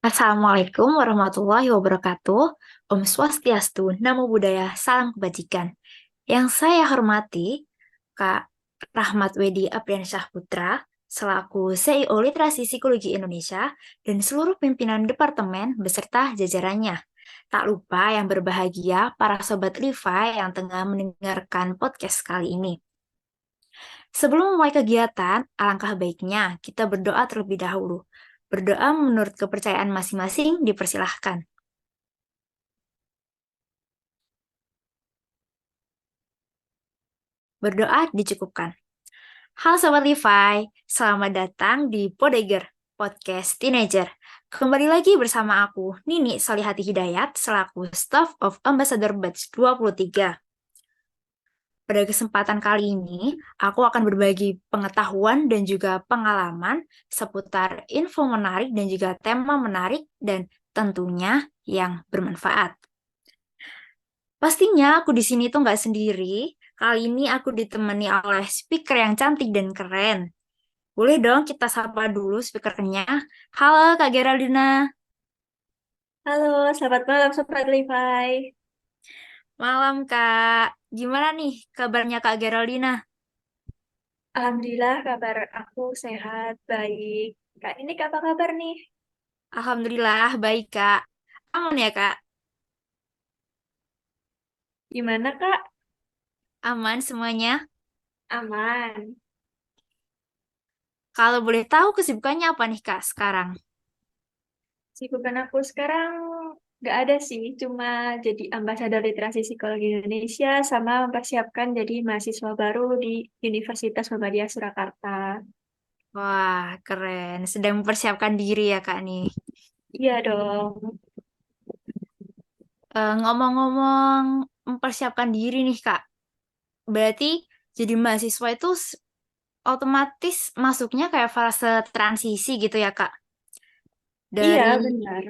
Assalamualaikum warahmatullahi wabarakatuh. Om Swastiastu, Namo Buddhaya, Salam Kebajikan. Yang saya hormati, Kak Rahmat Wedi Apriansyah Putra, selaku CEO Literasi Psikologi Indonesia, dan seluruh pimpinan departemen beserta jajarannya. Tak lupa yang berbahagia, para sobat Levi yang tengah mendengarkan podcast kali ini. Sebelum memulai kegiatan, alangkah baiknya kita berdoa terlebih dahulu. Berdoa menurut kepercayaan masing-masing dipersilahkan. Berdoa dicukupkan. Halo Sobat Levi, selamat datang di Podeger, Podcast Teenager. Kembali lagi bersama aku, Nini Solihati Hidayat, selaku Staff of Ambassador Batch 23. Pada kesempatan kali ini, aku akan berbagi pengetahuan dan juga pengalaman seputar info menarik dan juga tema menarik dan tentunya yang bermanfaat. Pastinya aku di sini tuh nggak sendiri. Kali ini aku ditemani oleh speaker yang cantik dan keren. Boleh dong kita sapa dulu speakernya. Halo Kak Geraldina. Halo, selamat malam Sobat Levi. Malam Kak. Gimana nih kabarnya Kak Geraldina? Alhamdulillah kabar aku sehat, baik. Kak, ini apa kabar nih? Alhamdulillah baik Kak. Aman ya Kak? Gimana Kak? Aman semuanya? Aman. Kalau boleh tahu kesibukannya apa nih Kak sekarang? Sibukan aku sekarang nggak ada sih, cuma jadi ambasador literasi psikologi Indonesia sama mempersiapkan jadi mahasiswa baru di Universitas Muhammadiyah Surakarta. Wah, keren. Sedang mempersiapkan diri ya Kak nih. Iya dong. Ngomong-ngomong mempersiapkan diri nih Kak. Berarti jadi mahasiswa itu otomatis masuknya kayak fase transisi gitu ya Kak. Iya, Dari benar.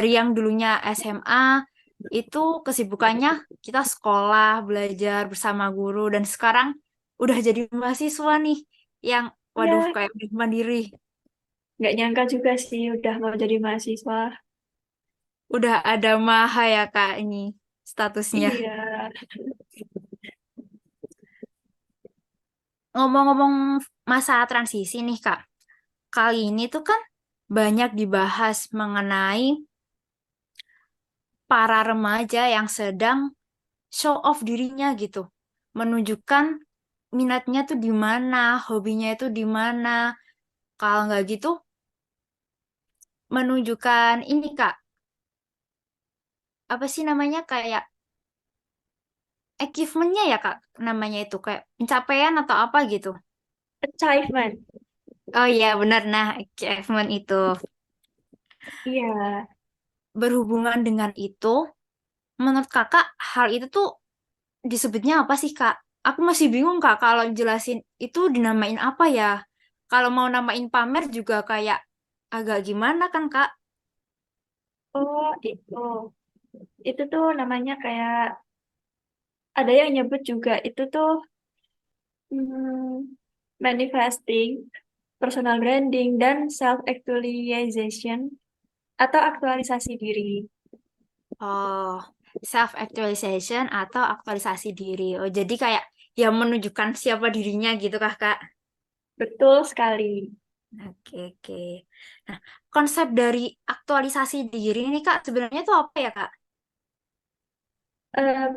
yang dulunya SMA itu kesibukannya kita sekolah, belajar bersama guru dan sekarang udah jadi mahasiswa nih yang waduh Iya, kayak udah mandiri. nggak nyangka juga sih udah mau jadi mahasiswa. Udah ada maha ya Kak ini statusnya. Iya. Ngomong-ngomong masa transisi nih Kak. Kali ini tuh kan banyak dibahas mengenai para remaja yang sedang show off dirinya gitu. Menunjukkan minatnya tuh di mana, hobinya itu di mana. Kalau nggak gitu, menunjukkan ini Kak, apa sih namanya kayak achievementnya ya Kak, namanya itu kayak pencapaian atau apa gitu. Achievement. Oh iya benar, nah achievement itu. Iya. Berhubungan dengan itu, menurut Kakak hal itu tuh disebutnya apa sih Kak? Aku masih bingung Kak kalau jelasin itu dinamain apa ya? Kalau mau namain pamer juga kayak agak gimana kan Kak? Oh, itu. Itu tuh namanya kayak ada yang nyebut juga itu tuh manifesting, personal branding dan self actualization atau aktualisasi diri. Oh, self actualization atau aktualisasi diri. Oh, jadi kayak yang menunjukkan siapa dirinya gitu kah Kak? Betul sekali. Oke, oke. Nah, konsep dari aktualisasi diri ini Kak sebenarnya itu apa ya Kak?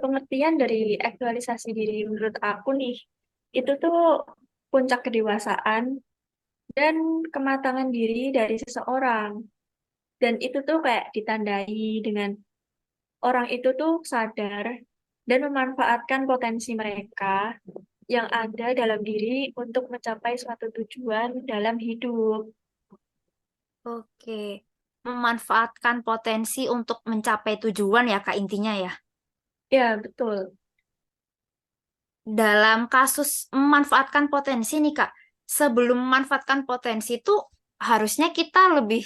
Pengertian dari aktualisasi diri menurut aku nih, itu tuh puncak kedewasaan dan kematangan diri dari seseorang. Dan itu tuh kayak ditandai dengan orang itu tuh sadar dan memanfaatkan potensi mereka yang ada dalam diri untuk mencapai suatu tujuan dalam hidup. Oke, memanfaatkan potensi untuk mencapai tujuan ya Kak intinya ya. Ya, betul. Dalam kasus memanfaatkan potensi nih Kak, sebelum memanfaatkan potensi itu harusnya kita lebih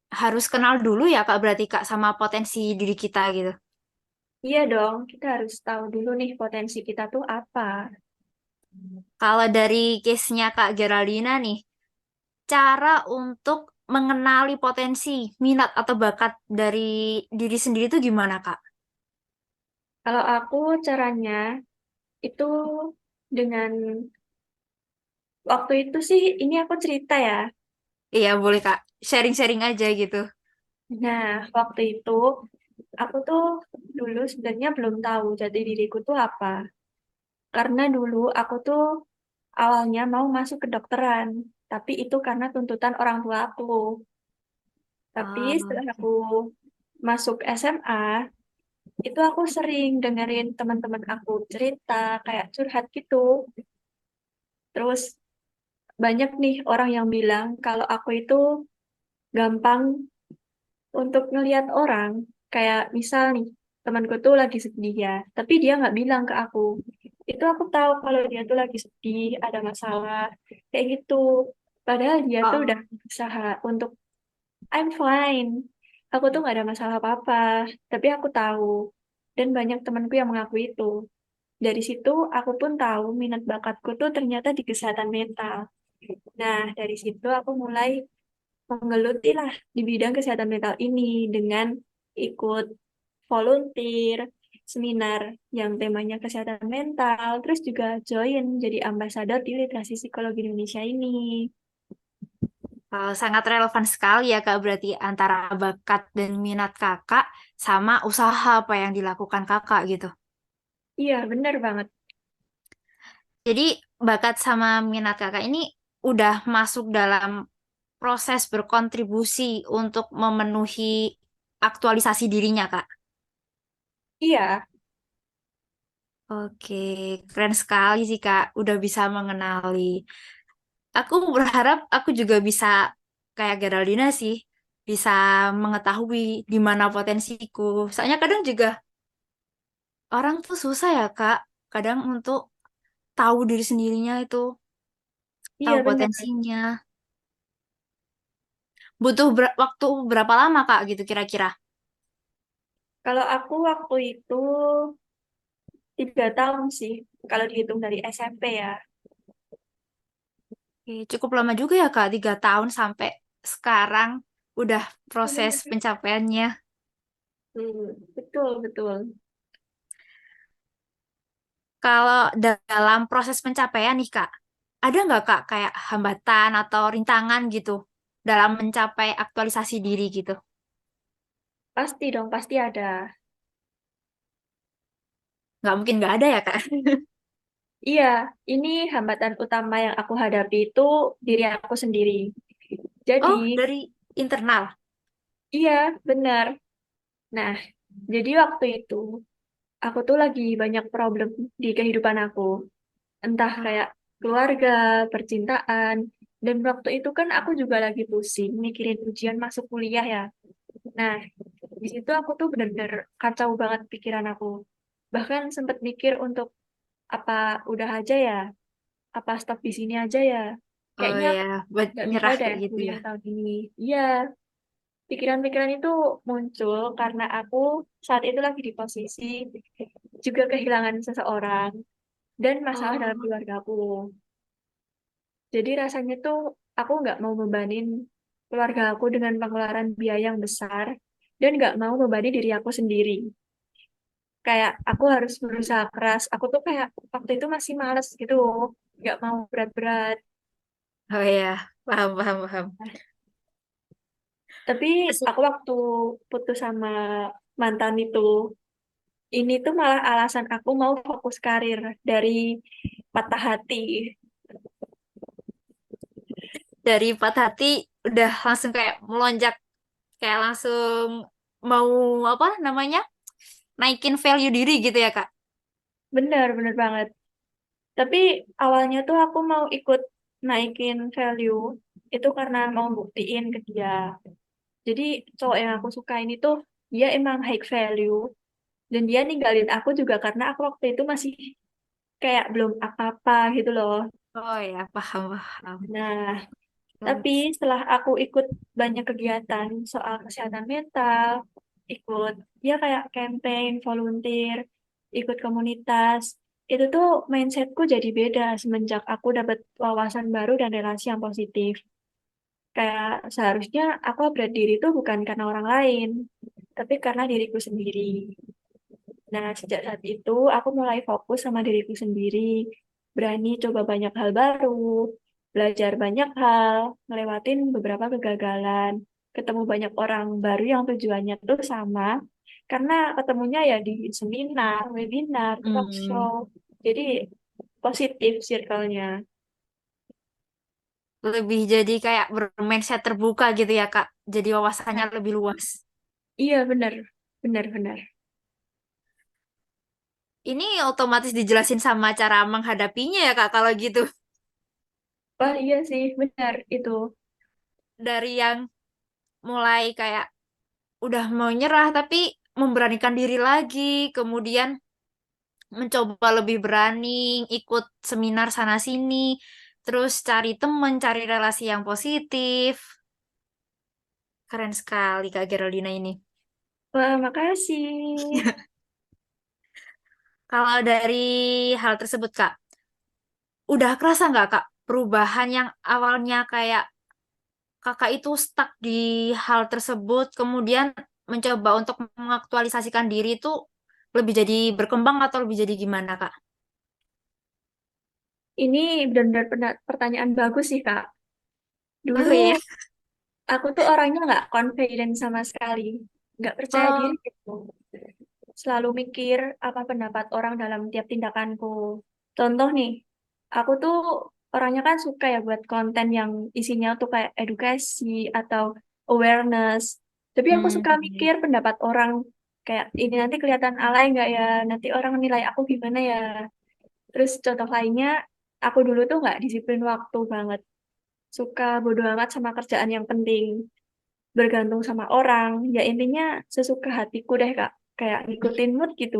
harus kenal dulu ya Kak berarti Kak sama potensi diri kita gitu. Iya dong, kita harus tahu dulu nih potensi kita tuh apa. Kalau dari case-nya Kak Geraldina nih, cara untuk mengenali potensi, minat atau bakat dari diri sendiri itu gimana, Kak? Kalau aku caranya itu dengan waktu itu sih ini aku cerita ya. Iya, boleh, Kak. Sharing-sharing aja gitu. Nah, waktu itu aku tuh dulu sebenarnya belum tahu jati diriku tuh apa. Karena dulu aku tuh awalnya mau masuk kedokteran, tapi itu karena tuntutan orang tua aku. Tapi Oh, setelah aku masuk SMA, itu aku sering dengerin teman-teman aku cerita kayak curhat gitu. Terus banyak nih orang yang bilang kalau aku itu gampang untuk ngelihat orang. Kayak misal nih, temanku tuh lagi sedih ya, tapi dia nggak bilang ke aku. Itu aku tahu kalau dia tuh lagi sedih, ada masalah, kayak gitu. Padahal dia tuh udah oh, berusaha untuk I'm fine. Aku tuh nggak ada masalah apa-apa, tapi aku tahu. Dan banyak temanku yang mengakui itu. Dari situ aku pun tahu minat bakatku tuh ternyata di kesehatan mental. Nah, dari situ aku mulai menggeluti lah di bidang kesehatan mental ini dengan ikut volunteer, seminar yang temanya kesehatan mental, terus juga join jadi ambasador di literasi psikologi Indonesia ini. sangat relevan sekali ya, Kak. Berarti antara bakat dan minat Kakak sama usaha apa yang dilakukan Kakak gitu. Iya, benar banget. Jadi bakat sama minat Kakak ini udah masuk dalam proses berkontribusi untuk memenuhi aktualisasi dirinya, Kak. Iya, Oke, keren sekali sih, Kak. Udah bisa mengenali. Aku berharap aku juga bisa kayak Geraldina sih, bisa mengetahui di mana potensiku. Soalnya kadang juga orang tuh susah ya, Kak. Kadang untuk tahu diri sendirinya itu, tahu iya benar. potensinya. Butuh waktu berapa lama, Kak, gitu kira-kira? Kalau aku waktu itu 3 tahun sih, kalau dihitung dari SMP ya. Oke, cukup lama juga ya, Kak, 3 tahun sampai sekarang udah proses Benar. pencapaiannya. Betul, betul. Kalau dalam proses pencapaian nih, Kak, ada nggak, Kak, kayak hambatan atau rintangan gitu dalam mencapai aktualisasi diri gitu? Pasti dong, pasti ada. Nggak mungkin nggak ada ya, Kak? Iya, ini hambatan utama yang aku hadapi itu diri aku sendiri. Jadi, Oh, dari internal. iya, benar. Nah, jadi waktu itu aku tuh lagi banyak problem di kehidupan aku. Entah Oh, kayak keluarga, percintaan, dan waktu itu kan aku juga lagi pusing mikirin ujian masuk kuliah ya. Nah, di situ aku tuh bener-bener kacau banget pikiran aku. Bahkan sempat mikir untuk apa udah aja ya, apa stop di sini aja ya. oh Kayaknya ya, buat nggak bisa nyerah deh kayak gitu ya. kuliah tahun ini. Iya, pikiran-pikiran itu muncul karena aku saat itu lagi di posisi juga kehilangan seseorang dan masalah dalam Oh, keluarga aku. Jadi rasanya tuh aku nggak mau bebanin keluarga aku dengan pengeluaran biaya yang besar dan nggak mau membebani diri aku sendiri. Kayak aku harus berusaha keras. Aku tuh kayak waktu itu masih males gitu, nggak mau berat-berat. oh ya, paham, paham, paham. Tapi Asik. aku waktu putus sama mantan itu, ini tuh malah alasan aku mau fokus karir dari patah hati. Dari patah hati udah langsung kayak melonjak, kayak langsung mau apa namanya? Naikin value diri gitu ya, Kak? Bener, bener banget. Tapi awalnya tuh aku mau ikut naikin value itu karena mau buktiin ke dia. Jadi cowok yang aku suka ini tuh dia emang high value dan dia ninggalin aku juga karena aku waktu itu masih kayak belum apa-apa gitu loh. Oh ya, paham, paham. Nah, tapi setelah aku ikut banyak kegiatan soal kesehatan mental, ikut ya kayak campaign, volunteer, ikut komunitas, itu tuh mindsetku jadi beda semenjak aku dapat wawasan baru dan relasi yang positif. Kayak seharusnya aku upgrade diri itu bukan karena orang lain, tapi karena diriku sendiri. Nah, sejak saat itu aku mulai fokus sama diriku sendiri, berani coba banyak hal baru, belajar banyak hal, ngelewatin beberapa kegagalan, ketemu banyak orang baru yang tujuannya tuh sama, karena ketemunya ya di seminar, webinar, talk Hmm, show. Jadi positif circle-nya. lebih jadi kayak bermindset terbuka gitu ya, Kak. Jadi wawasannya Nah, lebih luas. iya benar, benar, benar. Ini otomatis dijelasin sama cara menghadapinya ya, Kak, kalau gitu. Wah iya sih, benar itu. Dari yang mulai kayak udah mau nyerah tapi memberanikan diri lagi, kemudian mencoba lebih berani ikut seminar sana sini, terus cari temen, cari relasi yang positif. Keren sekali Kak Geraldina ini. Wah, makasih. Kalau dari hal tersebut Kak, udah kerasa nggak Kak perubahan yang awalnya kayak Kakak itu stuck di hal tersebut, kemudian mencoba untuk mengaktualisasikan diri itu lebih jadi berkembang atau lebih jadi gimana Kak? Ini benar-benar pertanyaan bagus sih, Kak. Oh Dulu iya. aku tuh orangnya nggak confident sama sekali, nggak percaya diri Oh, gitu. Selalu mikir apa pendapat orang dalam tiap tindakanku. Contoh nih, aku tuh orangnya kan suka ya buat konten yang isinya tuh kayak edukasi atau awareness. Tapi aku suka hmm. mikir pendapat orang kayak ini nanti kelihatan alay nggak ya, nanti orang nilai aku gimana ya. Terus contoh lainnya, aku dulu tuh nggak disiplin waktu banget. Suka bodo amat sama kerjaan yang penting. Bergantung sama orang. Ya intinya sesuka hatiku deh, Kak. Kayak ngikutin mood gitu.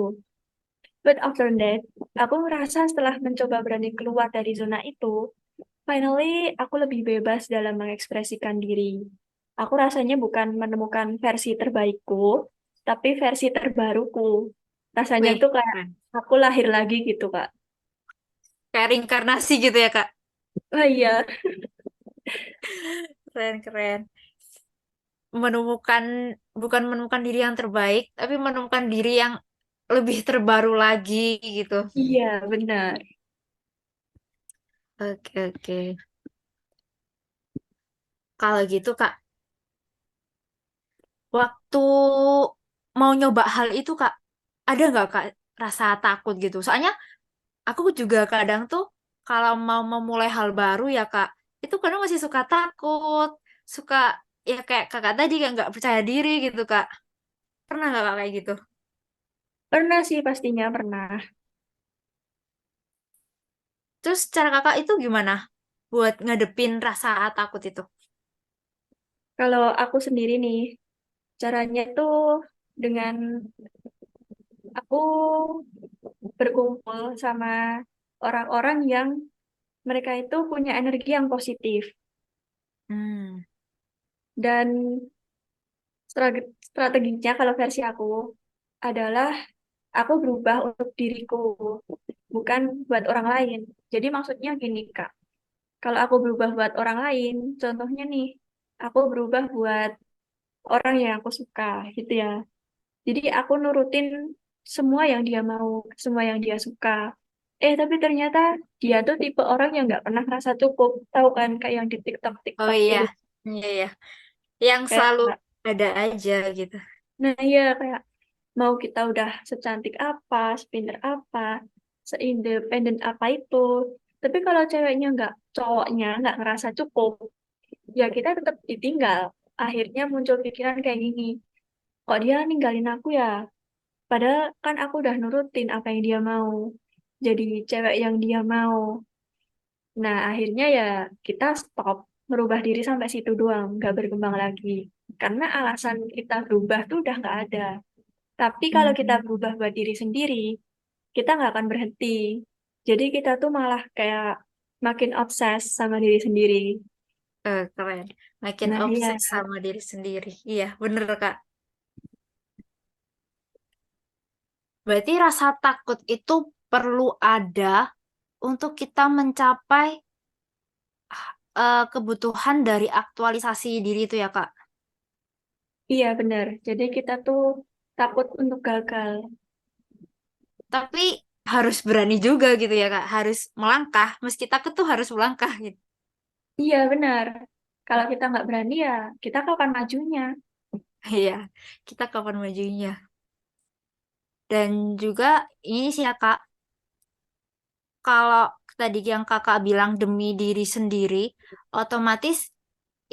But after that, aku merasa setelah mencoba berani keluar dari zona itu, finally aku lebih bebas dalam mengekspresikan diri. Aku rasanya bukan menemukan versi terbaikku, tapi versi terbaruku. Rasanya Wih, tuh kayak keren. aku lahir lagi gitu, Kak. Kayak reinkarnasi gitu ya Kak. Oh iya, Keren, keren. Menemukan, bukan menemukan diri yang terbaik, tapi menemukan diri yang lebih terbaru lagi gitu. iya benar. Oke, oke. Kalau gitu Kak, waktu mau nyoba hal itu Kak, ada nggak Kak rasa takut gitu? Soalnya aku juga kadang tuh kalau mau memulai hal baru ya Kak, itu kadang masih suka takut, suka ya kayak kakak tadi kayak nggak percaya diri gitu Kak. Pernah nggak Kak kayak gitu? Pernah sih pastinya pernah. Terus cara kakak itu gimana buat ngadepin rasa takut itu? Kalau aku sendiri nih, caranya tuh dengan aku berkumpul sama orang-orang yang mereka itu punya energi yang positif. Hmm. Dan strateginya kalau versi aku adalah aku berubah untuk diriku, bukan buat orang lain. Jadi maksudnya gini, Kak. Kalau aku berubah buat orang lain, contohnya nih, aku berubah buat orang yang aku suka, gitu ya. Jadi aku nurutin semua yang dia mau, semua yang dia suka. Tapi ternyata dia tuh tipe orang yang nggak pernah ngerasa cukup. Tahu kan kayak yang di TikTok Oh TikTok iya, itu. iya iya. Yang Kayak, selalu ada aja gitu. nah iya kayak mau kita udah secantik apa, sepinter apa, seindependen apa itu. Tapi kalau ceweknya nggak, cowoknya nggak ngerasa cukup, ya kita tetap ditinggal. Akhirnya muncul pikiran kayak gini, kok dia ninggalin aku ya? Padahal kan aku udah nurutin apa yang dia mau. Jadi cewek yang dia mau. Nah, akhirnya ya kita stop merubah diri sampai situ doang, nggak berkembang lagi. Karena alasan kita berubah tuh udah nggak ada. Tapi kalau kita Hmm. berubah buat diri sendiri, kita nggak akan berhenti. Jadi kita tuh malah kayak makin obses sama diri sendiri. Keren. Makin Nah, iya. obses sama diri sendiri. Iya, bener Kak. Berarti rasa takut itu perlu ada untuk kita mencapai kebutuhan dari aktualisasi diri itu ya, Kak. Iya, benar. Jadi kita tuh takut untuk gagal. Tapi harus berani juga gitu ya, Kak. Harus melangkah, meski takut tuh harus melangkah gitu. Iya, benar. Kalau kita nggak berani ya, kita kapan majunya? Iya, kita kapan majunya. Dan juga ini sih ya, Kak, kalau tadi yang Kakak bilang demi diri sendiri, otomatis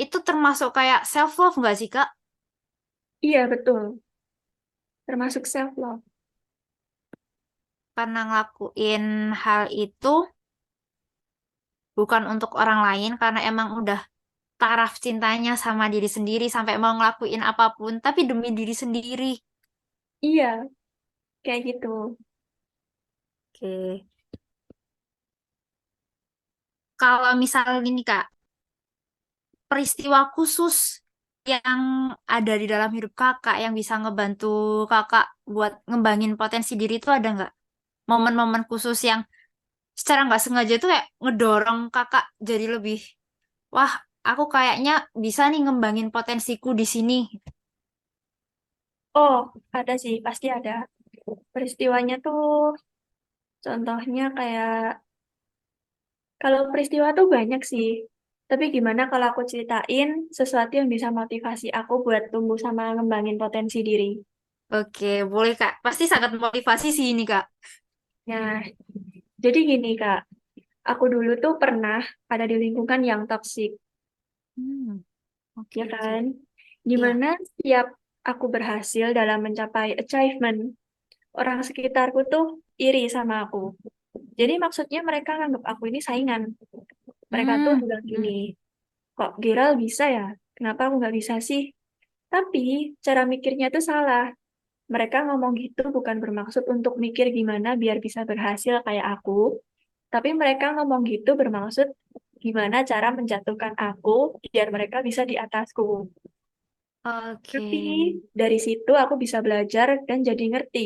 itu termasuk kayak self love nggak sih, Kak? Iya, betul. Termasuk self love. Karena ngelakuin hal itu bukan untuk orang lain, karena emang udah taraf cintanya sama diri sendiri sampai mau ngelakuin apapun, tapi demi diri sendiri. Iya, kayak gitu. Oke. Kalau misal gini Kak, peristiwa khusus yang ada di dalam hidup Kakak yang bisa ngebantu Kakak buat ngembangin potensi diri itu ada nggak? Momen-momen khusus yang secara nggak sengaja itu kayak ngedorong Kakak jadi lebih, wah, aku kayaknya bisa nih ngembangin potensiku di sini. Oh, ada sih, pasti ada. Peristiwanya tuh, contohnya kayak, kalau peristiwa tuh banyak sih. Tapi gimana kalau aku ceritain sesuatu yang bisa motivasi aku buat tumbuh sama ngembangin potensi diri. Oke, boleh Kak. Pasti sangat motivasi sih ini Kak. Nah, jadi gini Kak, aku dulu tuh pernah ada di lingkungan yang toksik, Hmm, oke ya oke. kan? Iya. Dimana setiap aku berhasil dalam mencapai achievement, orang sekitarku tuh iri sama aku. Jadi maksudnya mereka nganggap aku ini saingan. Mereka tuh Hmm, bilang hmm. gini, kok Giral bisa ya? Kenapa aku nggak bisa sih? Tapi cara mikirnya tuh salah. Mereka ngomong gitu bukan bermaksud untuk mikir gimana biar bisa berhasil kayak aku, tapi mereka ngomong gitu bermaksud gimana cara menjatuhkan aku biar mereka bisa di atasku. Oke. Tapi dari situ aku bisa belajar dan jadi ngerti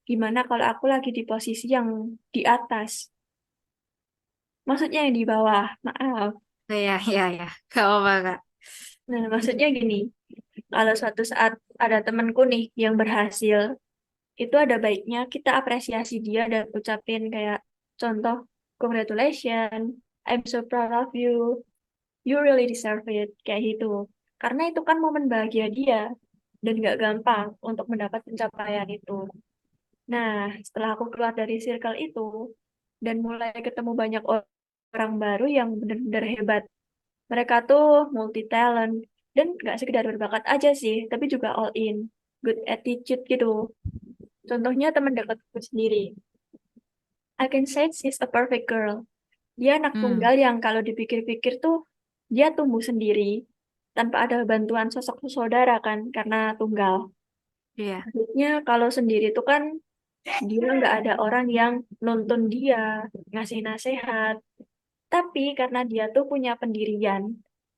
gimana kalau aku lagi di posisi yang di atas. Maksudnya yang di bawah, maaf. Ya, ya, ya. Gak apa-apa, Kak. Nah, maksudnya gini, kalau suatu saat ada temanku nih yang berhasil, itu ada baiknya kita apresiasi dia dan ucapin kayak contoh, congratulations, I'm so proud of you, you really deserve it, kayak gitu. Karena itu kan momen bahagia dia, dan gak gampang untuk mendapat pencapaian itu. Nah, setelah aku keluar dari circle itu, dan mulai ketemu banyak orang baru yang benar-benar hebat, mereka tuh multi talent, dan gak sekedar berbakat aja sih, tapi juga all in, good attitude gitu. Contohnya teman dekatku sendiri. I can say she's a perfect girl. Dia anak Hmm, tunggal yang kalau dipikir-pikir tuh dia tumbuh sendiri tanpa ada bantuan sosok saudara kan karena tunggal. iya. Maksudnya kalau sendiri tuh kan dia nggak ada orang yang nuntun dia, ngasih nasihat. Tapi karena dia tuh punya pendirian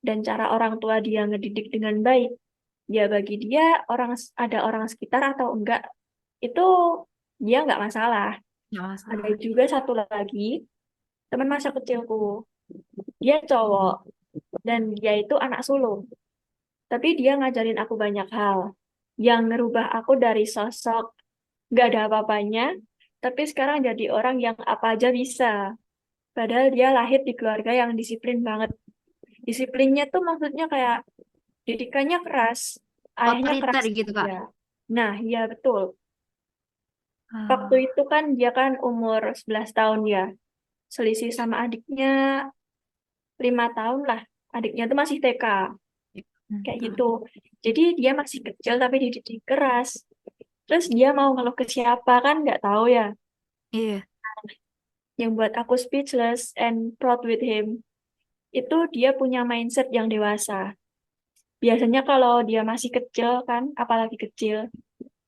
dan cara orang tua dia ngedidik dengan baik, ya bagi dia ada orang sekitar atau enggak itu dia nggak masalah. Nggak Ada masalah. juga satu lagi teman masa kecilku. Dia cowok dan dia itu anak sulung. Tapi dia ngajarin aku banyak hal yang ngerubah aku dari sosok nggak ada apa-apanya, tapi sekarang jadi orang yang apa aja bisa. Padahal dia lahir di keluarga yang disiplin banget. Disiplinnya tuh maksudnya kayak didikannya keras, ayahnya Otoriter keras gitu, Kak. juga. Nah, iya betul. Waktu Ah, itu kan dia kan umur 11 tahun ya. Selisih sama adiknya 5 tahun lah. Adiknya tuh masih TK, kayak hmm. gitu. Jadi dia masih kecil tapi dididik keras. Terus dia mau ngeluh ke siapa kan nggak tahu ya. Iya. Yang buat aku speechless and proud with him. Itu dia punya mindset yang dewasa. Biasanya kalau dia masih kecil kan, apalagi kecil,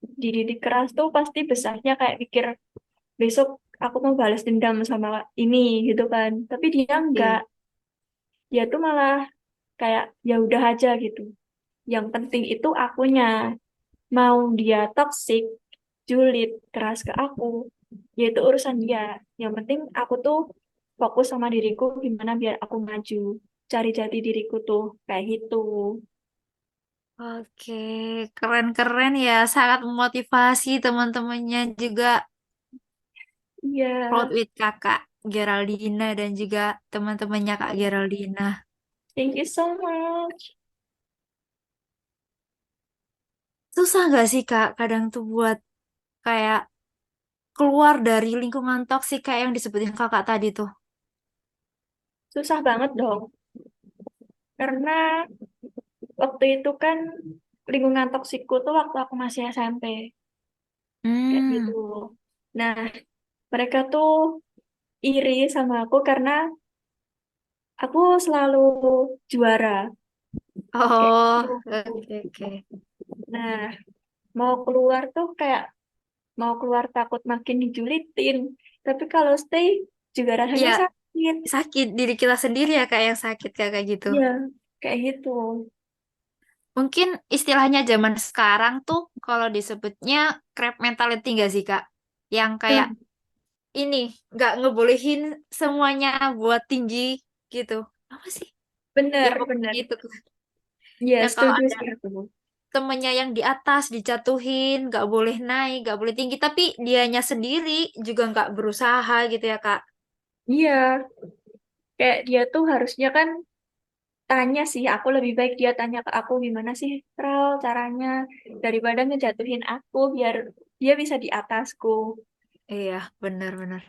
dididik keras tuh pasti besarnya kayak pikir besok aku mau balas dendam sama ini gitu kan. Tapi dia Iya. enggak. Dia tuh malah kayak ya udah aja gitu. Yang penting itu akunya. Mau dia toxic, julid, keras ke aku, yaitu urusan dia. Yang penting aku tuh fokus sama diriku gimana biar aku maju. cari jati diriku tuh kayak gitu. Oke, keren-keren ya. Sangat memotivasi teman-temannya juga. Iya, Proud with kakak Geraldina dan juga teman-temannya Kak Geraldina. thank you so much. Susah nggak sih Kak kadang tuh buat kayak keluar dari lingkungan toksik kayak yang disebutin kakak tadi tuh? Susah banget dong, karena waktu itu kan lingkungan toksikku tuh waktu aku masih SMP, kayak gitu. Hmm. Nah, mereka tuh iri sama aku karena aku selalu juara, kayak Oh, gitu. oke oke. Nah, mau keluar tuh kayak mau keluar takut makin dijulitin. Tapi kalau stay juga rasanya Ya, sakit. sakit diri kita sendiri ya Kak yang sakit kayak gitu. Iya, kayak gitu. Mungkin istilahnya zaman sekarang tuh kalau disebutnya crab mentality nggak sih Kak? Yang kayak Nah, ini nggak ngebolehin semuanya buat tinggi gitu. Apa sih? Ya bener, pokoknya bener. itu. Iya, Yang kalau setuju ada sih aku. temennya yang di atas dijatuhin, nggak boleh naik, nggak boleh tinggi, tapi dianya sendiri juga nggak berusaha gitu ya Kak. Iya, kayak dia tuh harusnya kan tanya sih, aku lebih baik dia tanya ke aku gimana sih, Ral, caranya daripada ngejatuhin aku biar dia bisa di atasku. Iya, benar-benar.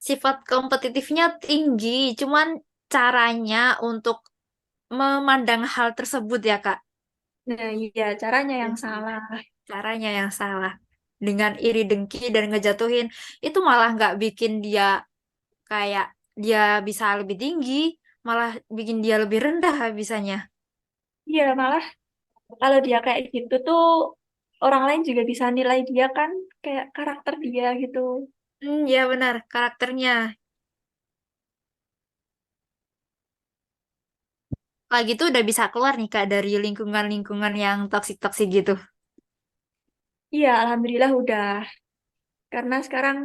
Sifat kompetitifnya tinggi, cuman caranya untuk memandang hal tersebut ya Kak. Nah, iya, caranya Iya yang sih. salah. Caranya yang salah. Dengan iri dengki dan ngejatuhin, itu malah nggak bikin dia kayak dia bisa lebih tinggi, malah bikin dia lebih rendah bisanya. Iya, malah kalau dia kayak gitu tuh orang lain juga bisa nilai dia kan kayak karakter dia gitu. Ya benar, karakternya. Kayak gitu udah bisa keluar nih Kak dari lingkungan-lingkungan yang toksik-toksik gitu. Iya, alhamdulillah udah. Karena sekarang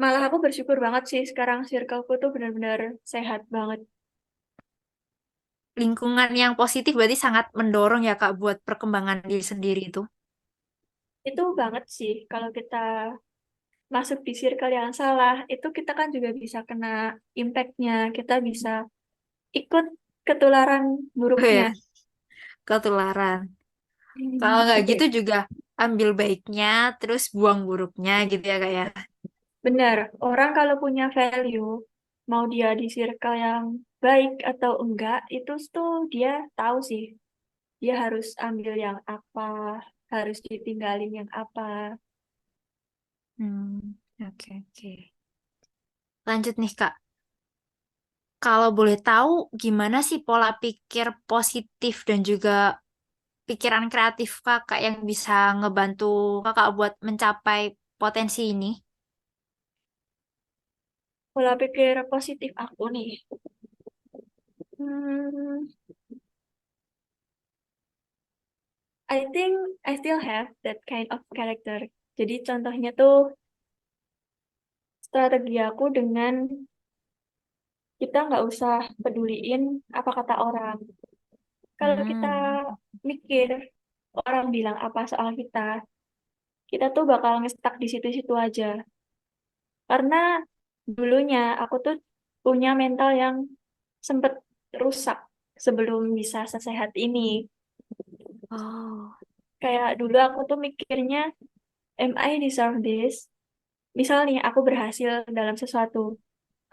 malah aku bersyukur banget sih sekarang circleku tuh benar-benar sehat banget. Lingkungan yang positif berarti sangat mendorong ya Kak buat perkembangan diri sendiri itu. Itu banget sih kalau kita masuk di circle yang salah, itu kita kan juga bisa kena impact-nya. Kita bisa ikut ketularan Oh buruknya. ya, ketularan. Kalau nggak gitu Oke, juga ambil baiknya, terus buang buruknya gitu ya Kak ya. benar. Orang kalau punya value, mau dia di circle yang baik atau enggak, itu tuh dia tahu sih. Dia harus ambil yang apa, harus ditinggalin yang apa. Oke oke. Lanjut nih Kak. Kalau boleh tahu gimana sih pola pikir positif dan juga pikiran kreatif kakak yang bisa ngebantu kakak buat mencapai potensi ini? Pola pikir positif aku nih. Hmm, I think I still have that kind of character. Jadi contohnya tuh strategi aku dengan kita nggak usah peduliin apa kata orang. Kalau kita Hmm. mikir orang bilang apa soal kita tuh bakal ngestak di situ-situ aja. Karena dulunya aku tuh punya mental yang sempet rusak sebelum bisa sesehat ini. Oh. Kayak dulu aku tuh mikirnya, am I deserve this? Misal nih, aku berhasil dalam sesuatu.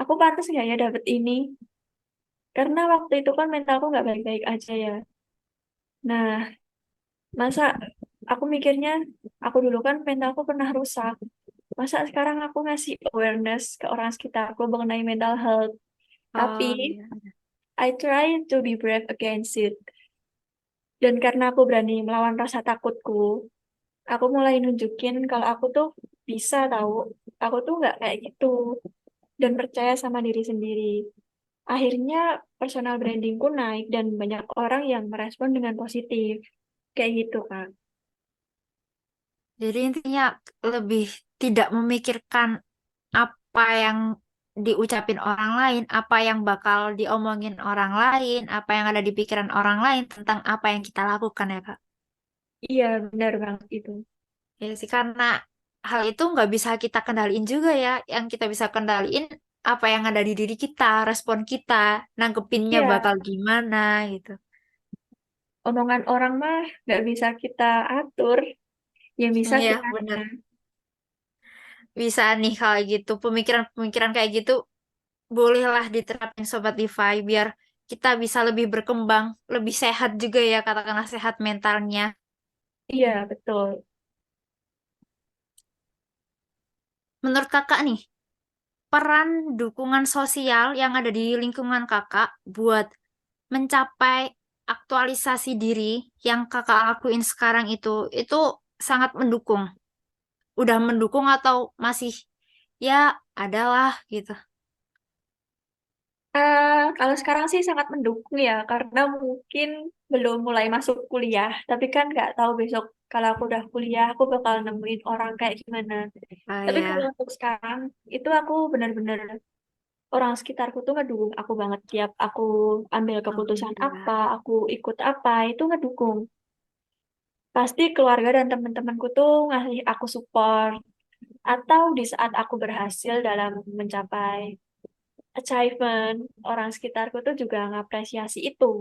Aku pantas nggak ya dapet ini? Karena waktu itu kan mentalku nggak baik-baik aja ya. Nah, masa aku mikirnya, aku dulu kan mentalku pernah rusak. Masa sekarang aku ngasih awareness ke orang sekitarku mengenai mental health. Tapi, Oh, iya. I try to be brave against it. Dan karena aku berani melawan rasa takutku, aku mulai nunjukin kalau aku tuh bisa tahu. Aku tuh nggak kayak gitu. Dan percaya sama diri sendiri. Akhirnya personal brandingku naik dan banyak orang yang merespon dengan positif. Kayak gitu, Kak. Jadi intinya lebih tidak memikirkan apa yang diucapin orang lain, apa yang bakal diomongin orang lain, apa yang ada di pikiran orang lain tentang apa yang kita lakukan ya Kak. Iya, benar banget itu. Ya sih, karena hal itu nggak bisa kita kendaliin juga ya. Yang kita bisa kendaliin apa yang ada di diri kita, respon kita, nanggepinnya Iya, bakal gimana gitu. omongan orang mah nggak bisa kita atur, yang bisa Iya, kitanya. bener. Bisa nih kalau gitu. Pemikiran-pemikiran kayak gitu bolehlah diterapin Sobat Levi biar kita bisa lebih berkembang, lebih sehat juga ya, katakanlah sehat mentalnya. Iya, betul. Menurut kakak nih, peran dukungan sosial yang ada di lingkungan kakak buat mencapai aktualisasi diri yang kakak lakuin sekarang itu sangat mendukung. Udah mendukung atau masih ya adalah gitu. Kalau sekarang sih sangat mendukung ya, karena mungkin belum mulai masuk kuliah. Tapi kan nggak tahu besok kalau aku udah kuliah, aku bakal nemuin orang kayak gimana. Oh Tapi kalau ya, untuk sekarang, itu aku benar-benar orang sekitarku tuh ngedukung aku banget. Tiap aku ambil keputusan apa, alhamdulillah. aku ikut apa, itu ngedukung. Pasti keluarga dan teman-temanku tuh ngasih aku support. Atau di saat aku berhasil dalam mencapai achievement, orang sekitarku tuh juga ngapresiasi itu.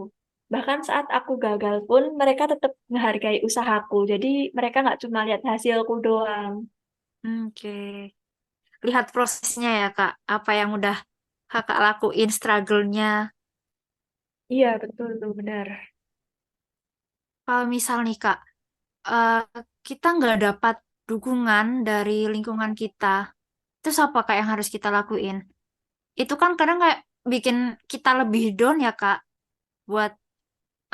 Bahkan saat aku gagal pun, mereka tetap menghargai usahaku. Jadi mereka nggak cuma lihat hasilku doang. Oke. Lihat prosesnya ya Kak, apa yang udah kakak lakuin, struggle-nya. Iya, betul tuh, benar. Kalau misal nih Kak, eh, kita nggak dapat dukungan dari lingkungan kita, terus apa Kak yang harus kita lakuin? Itu kan kadang kayak bikin kita lebih down ya Kak, buat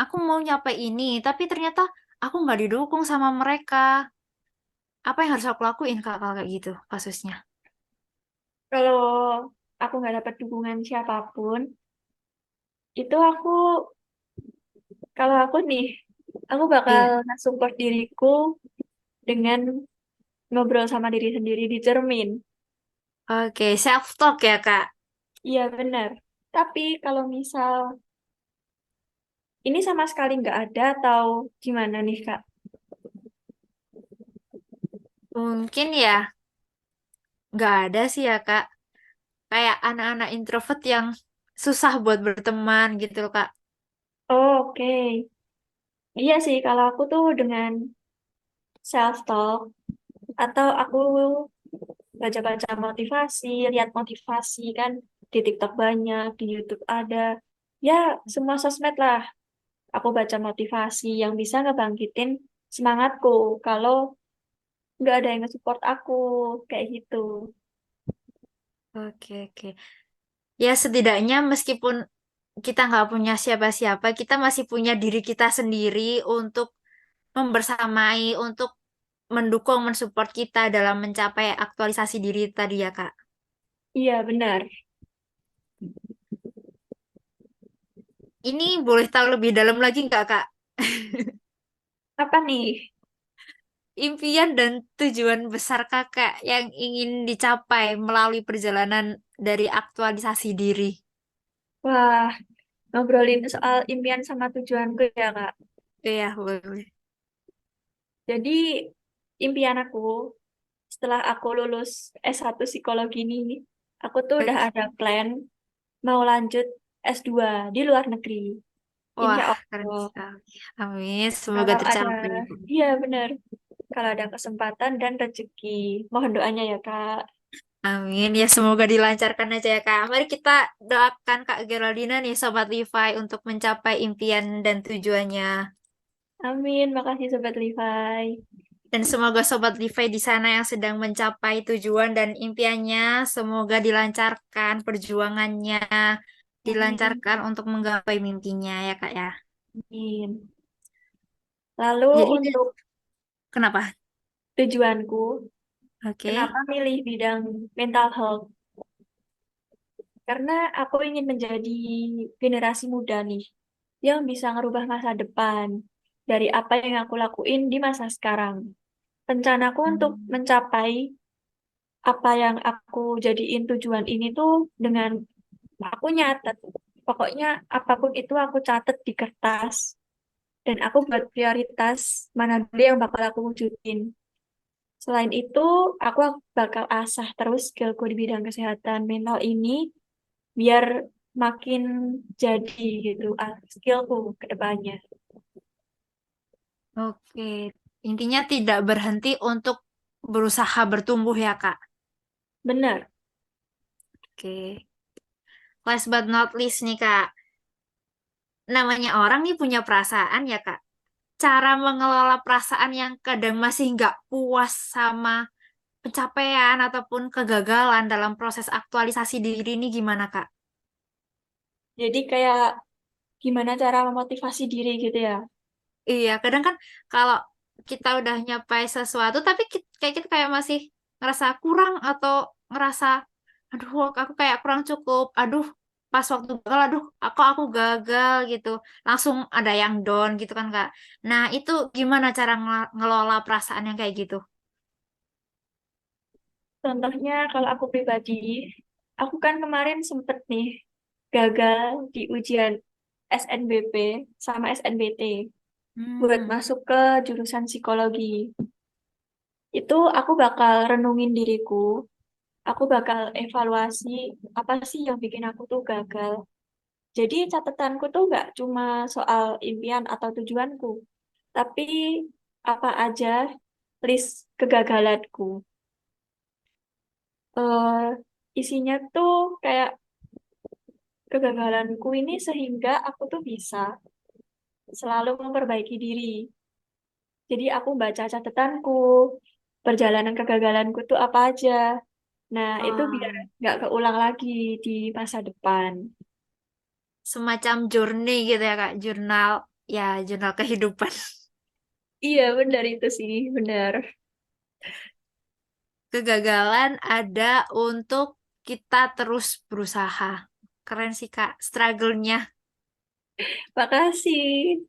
aku mau nyampe ini, tapi ternyata aku nggak didukung sama mereka. Apa yang harus aku lakuin Kak kalau kayak gitu kasusnya? Kalau aku nggak dapat dukungan siapapun, itu kalau aku nih, aku bakal Iya. support diriku dengan ngobrol sama diri sendiri di cermin. Oke, self talk ya Kak. Iya, benar. Tapi kalau misal ini sama sekali nggak ada atau gimana nih, Kak? Mungkin ya nggak ada sih ya Kak. Kayak anak-anak introvert yang susah buat berteman gitu loh Kak. Oh, oke. Iya sih, kalau aku tuh dengan self-talk atau aku baca-baca motivasi, lihat motivasi kan di TikTok banyak, di YouTube ada. Ya, semua sosmed lah. Aku baca motivasi yang bisa ngebangkitin semangatku kalau nggak ada yang nge-support aku, kayak gitu. Oke, oke. Ya setidaknya meskipun kita nggak punya siapa-siapa, kita masih punya diri kita sendiri untuk membersamai, untuk mendukung, mensupport kita dalam mencapai aktualisasi diri tadi ya Kak. Iya, benar. Ini boleh tahu lebih dalam lagi nggak Kak? Apa nih? Impian dan tujuan besar Kakak yang ingin dicapai melalui perjalanan dari aktualisasi diri. Wah, ngobrolin soal impian sama tujuanku ya, Kak. Iya, boleh. Jadi, impian aku setelah aku lulus S1 psikologi ini, aku tuh udah ada plan mau lanjut S2 di luar negeri. Insya Wah, keren Allah. sekali. Amin, semoga Kalau ada, tercapai. iya bener. Kalau ada kesempatan dan rezeki, mohon doanya ya, Kak. Amin, ya semoga dilancarkan aja ya Kak. Mari kita doakan Kak Geraldina nih, Sobat Levi, untuk mencapai impian dan tujuannya. Amin, makasih Sobat Levi. Dan semoga Sobat Levi di sana yang sedang mencapai tujuan dan impiannya, semoga dilancarkan perjuangannya, Amin. dilancarkan untuk menggapai mimpinya ya Kak ya. Amin. Lalu Jadi untuk kenapa? tujuanku, Oke. kenapa milih bidang mental health? Karena aku ingin menjadi generasi muda nih, yang bisa ngerubah masa depan dari apa yang aku lakuin di masa sekarang. Rencanaku untuk Hmm. mencapai apa yang aku jadiin tujuan ini tuh dengan aku nyatet. Pokoknya apapun itu aku catet di kertas dan aku buat prioritas mana dulu yang bakal aku wujudin. Selain itu, aku bakal asah terus skillku di bidang kesehatan mental ini biar makin jadi gitu skillku ke depannya. Oke, intinya tidak berhenti untuk berusaha bertumbuh ya, Kak. Benar. Oke. Last but not least nih, Kak. Namanya orang nih punya perasaan ya, Kak. Cara mengelola perasaan yang kadang masih nggak puas sama pencapaian ataupun kegagalan dalam proses aktualisasi diri ini gimana, Kak? Jadi kayak gimana cara memotivasi diri gitu ya. Iya, kadang kan kalau kita udah nyapai sesuatu, tapi kayak kita kayak masih ngerasa kurang atau ngerasa, aduh, aku kayak kurang cukup, aduh, pas waktu gagal, aduh, aku gagal gitu, langsung ada yang down gitu kan, Kak. Nah, itu gimana cara ngelola perasaan yang kayak gitu? Contohnya kalau aku pribadi, aku kan kemarin sempet nih gagal di ujian SNBP sama SNBT buat Hmm. masuk ke jurusan psikologi. Itu aku bakal renungin diriku, aku bakal evaluasi apa sih yang bikin aku tuh gagal. Jadi catatanku tuh nggak cuma soal impian atau tujuanku, tapi apa aja list kegagalanku. eh Isinya tuh kayak kegagalanku ini sehingga aku tuh bisa selalu memperbaiki diri. Jadi aku baca catatanku, perjalanan kegagalanku tuh apa aja. Nah, itu biar Oh, nggak keulang lagi di masa depan. semacam journey gitu ya, Kak, jurnal, ya, jurnal kehidupan. Iya, benar itu sih, benar. Kegagalan ada untuk kita terus berusaha. Keren sih, Kak, struggle-nya. Makasih.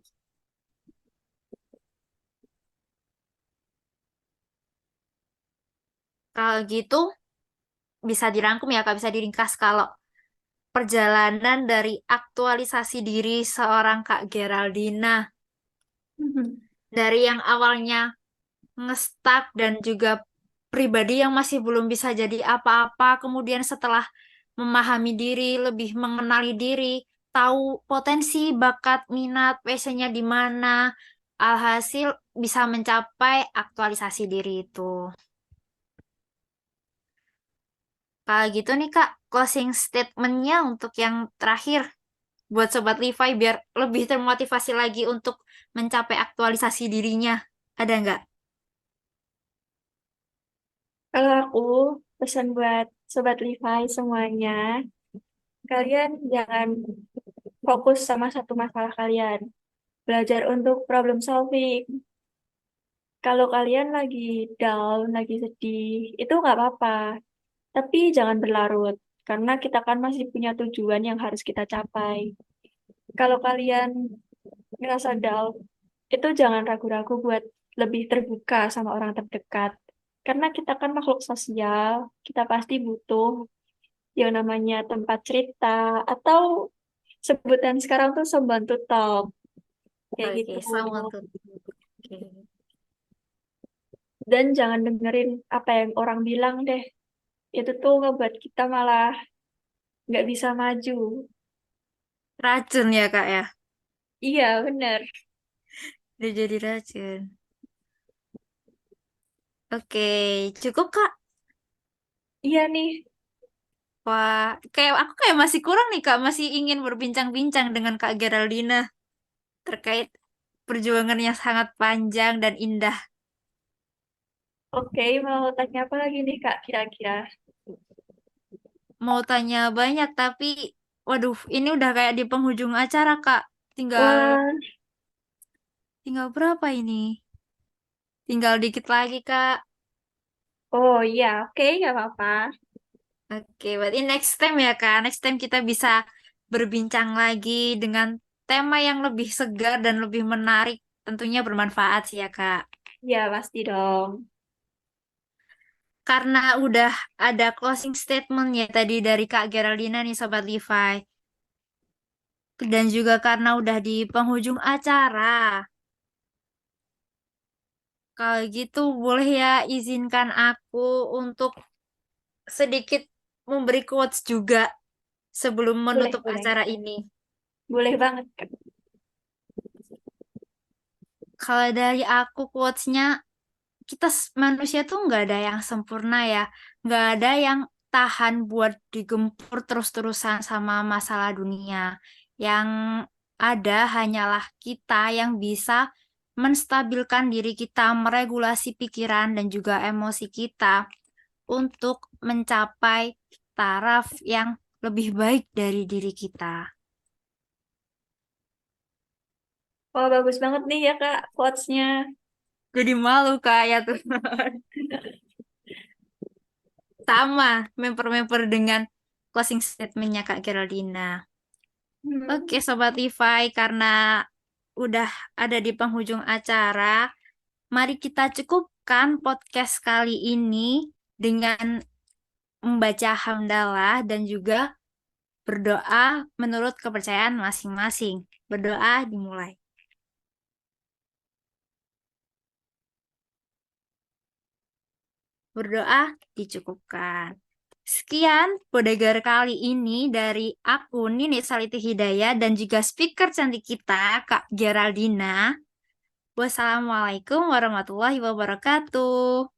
Kalau gitu, bisa dirangkum ya, Kak, bisa diringkas kalau perjalanan dari aktualisasi diri seorang Kak Geraldina dari yang awalnya ngestak dan juga pribadi yang masih belum bisa jadi apa-apa, kemudian setelah memahami diri, lebih mengenali diri, tahu potensi, bakat, minat, passionnya di mana, alhasil bisa mencapai aktualisasi diri itu. Kalau gitu nih Kak, closing statementnya untuk yang terakhir buat Sobat Levi biar lebih termotivasi lagi untuk mencapai aktualisasi dirinya. Ada nggak? Kalau aku pesan buat Sobat Levi semuanya, kalian jangan fokus sama satu masalah kalian. Belajar untuk problem solving. Kalau kalian lagi down, lagi sedih, itu nggak apa-apa. Tapi jangan berlarut, karena kita kan masih punya tujuan yang harus kita capai. Kalau kalian ngerasa down, itu jangan ragu-ragu buat lebih terbuka sama orang terdekat. Karena kita kan makhluk sosial, kita pasti butuh yang namanya tempat cerita, atau sebutan sekarang tuh someone to talk, kayak Oke, gitu. sama tuh. Oke. Dan jangan dengerin apa yang orang bilang deh. Itu tuh ngebuat kita malah nggak bisa maju. Racun ya Kak ya. Iya, bener. Udah jadi racun. Oke, cukup Kak. Iya nih. Wah, kayak aku kayak masih kurang nih Kak, masih ingin berbincang-bincang dengan Kak Geraldina terkait perjuangannya sangat panjang dan indah. Oke, mau tanya apa lagi nih, Kak, kira-kira? Mau tanya banyak tapi waduh, ini udah kayak di penghujung acara Kak. Tinggal Wah, tinggal berapa ini? Tinggal dikit lagi Kak. oh iya, oke, nggak apa-apa. Oke, berarti next time ya Kak. Next time kita bisa berbincang lagi dengan tema yang lebih segar dan lebih menarik. Tentunya bermanfaat sih ya Kak. Iya, pasti dong. karena udah ada closing statement ya tadi dari Kak Geraldina nih Sobat Levi. Dan juga karena udah di penghujung acara. Kalau gitu boleh ya izinkan aku untuk sedikit memberi quotes juga sebelum Boleh, menutup boleh. acara ini. Boleh banget, Kak. Kalau dari aku quotesnya, kita manusia tuh nggak ada yang sempurna ya. Nggak ada yang tahan buat digempur terus-terusan sama masalah dunia. Yang ada hanyalah kita yang bisa menstabilkan diri kita, meregulasi pikiran dan juga emosi kita untuk mencapai taraf yang lebih baik dari diri kita. Wah, bagus banget nih ya, Kak, quotes-nya. Jadi malu Kak ya tuh. Sama memper-memper dengan closing statementnya Kak Geraldina. Oke Hmm. Sobat Levi, karena udah ada di penghujung acara, mari kita cukupkan podcast kali ini dengan membaca hamdalah dan juga berdoa menurut kepercayaan masing-masing. Berdoa dimulai. Berdoa dicukupkan. Sekian bodegar kali ini dari aku Nini Saliti Hidayah dan juga speaker cantik kita Kak Geraldina. Wassalamualaikum warahmatullahi wabarakatuh.